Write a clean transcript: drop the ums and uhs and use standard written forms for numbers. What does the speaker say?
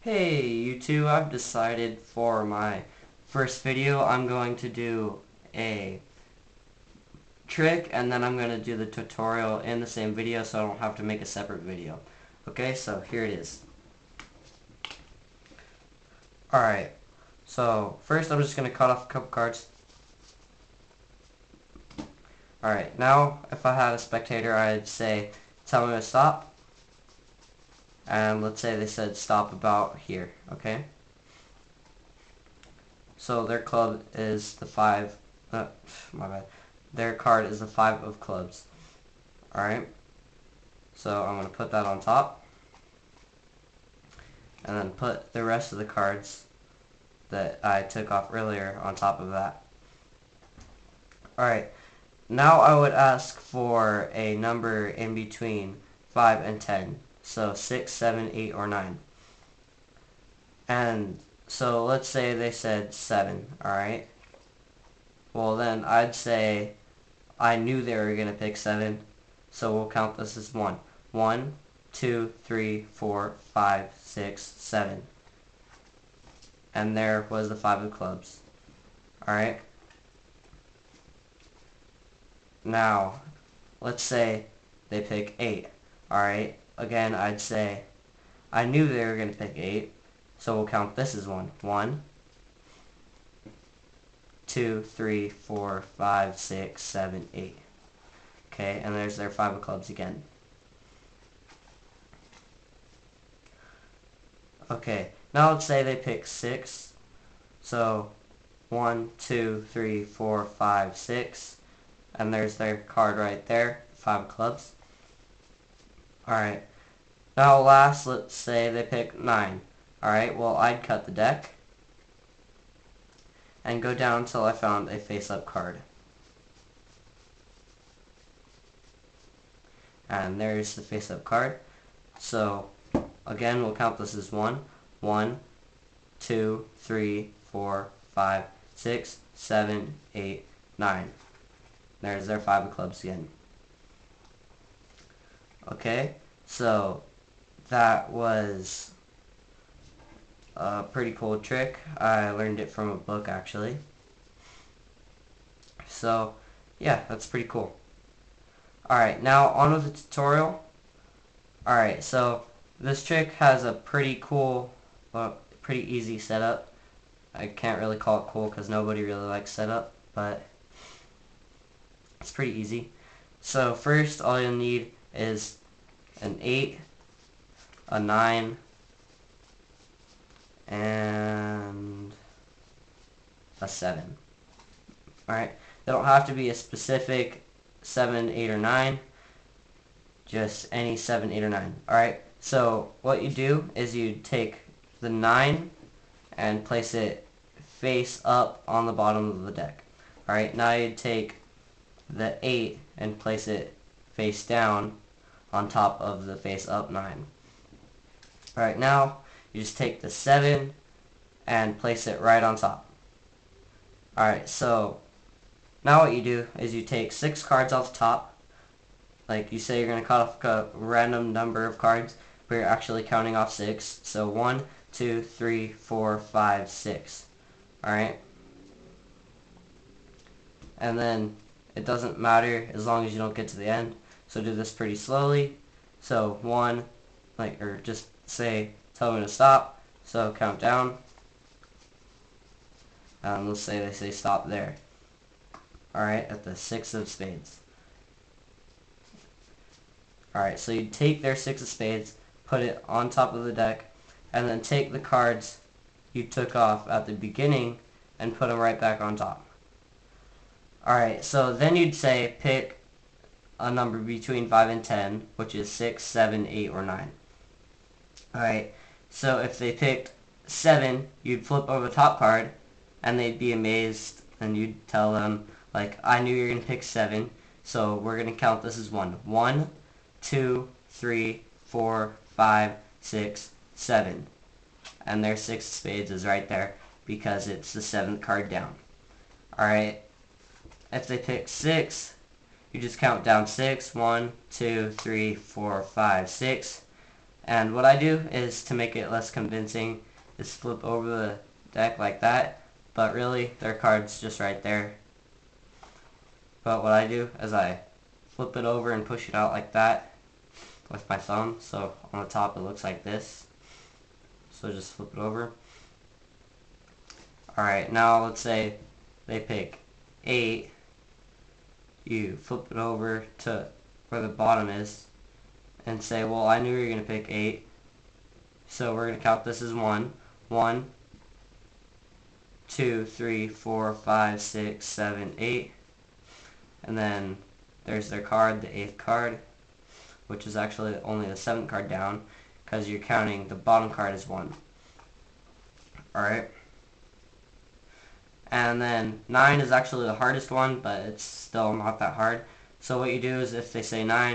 Hey YouTube, I've decided for my first video I'm going to do a trick and then I'm going to do the tutorial in the same video so I don't have to make a separate video. Okay, so here it is. Alright, so first I'm just going to cut off a couple cards. Alright, now if I had a spectator I'd say tell me to stop. And let's say they said stop about here, okay? So their club is the 5, my bad. Their card is the 5 of clubs. Alright, so I'm going to put that on top. And then put the rest of the cards that I took off earlier on top of that. Alright, now I would ask for a number in between 5 and 10. So 6, 7, 8, or 9. And so let's say they said 7, alright? Well then I'd say I knew they were going to pick 7, so we'll count this as 1. 1, 2, 3, 4, 5, 6, 7. And there was the 5 of clubs. Alright? Now, let's say they pick 8. Alright? Again, I'd say I knew they were going to pick 8, so we'll count this as 1. 1, 2, 3, 4, 5, 6, 7, 8. Okay, and there's their 5 of clubs again. Okay, now let's say they pick 6. So 1, 2, 3, 4, 5, 6. And there's their card right there, 5 of clubs. Alright, now last, let's say they pick 9. Alright, well I'd cut the deck and go down until I found a face-up card. And there's the face-up card. So again, we'll count this as 1. 1, 2, 3, 4, 5, 6, 7, 8, 9. There's their 5 of clubs again. Okay, so that was a pretty cool trick. I learned it from a book actually. So yeah, that's pretty cool. Alright, now on with the tutorial. Alright, so this trick has a pretty cool, pretty easy setup. I can't really call it cool because nobody really likes setup, but it's pretty easy. So first all you'll need is an 8, a 9, and a 7. Alright, they don't have to be a specific 7, 8, or 9. Just any 7, 8, or 9. Alright, so what you do is you take the 9 and place it face up on the bottom of the deck. Alright, now you take the 8 and place it face down on top of the face up 9. Alright, now you just take the 7 and place it right on top. Alright, so now what you do is you take 6 cards off the top. Like you say you're going to cut off a random number of cards, but you're actually counting off 6. So 1, 2, 3, 4, 5, 6. Alright? And then it doesn't matter as long as you don't get to the end. So do this pretty slowly. So 1, or just say, tell me to stop. So count down. Let's say they say stop there. Alright, at the 6 of spades. Alright, so you take their 6 of spades, put it on top of the deck, and then take the cards you took off at the beginning and put them right back on top. Alright, so then you'd say pick a number between 5 and 10, which is 6, 7, 8, or 9. Alright, so if they picked 7, you'd flip over the top card, and they'd be amazed, and you'd tell them, like, I knew you were going to pick 7, so we're going to count this as 1. 1, 2, 3, 4, 5, 6, 7. And their 6 of spades is right there, because it's the 7th card down. Alright, if they pick 6, you just count down 6. 1, 2, 3, 4, 5, 6. And what I do is, to make it less convincing, is flip over the deck like that, but really their card's just right there. But what I do is I flip it over and push it out like that with my thumb, so on the top it looks like this. So just flip it over. Alright, now let's say they pick 8. You flip it over to where the bottom is and say, well, I knew you were going to pick 8. So we're going to count this as 1. 1, 2, 3, 4, 5, 6, 7, 8. And then there's their card, the 8th card, which is actually only the 7th card down, because you're counting the bottom card as 1. Alright. And then 9 is actually the hardest one, but it's still not that hard. So what you do is, if they say 9,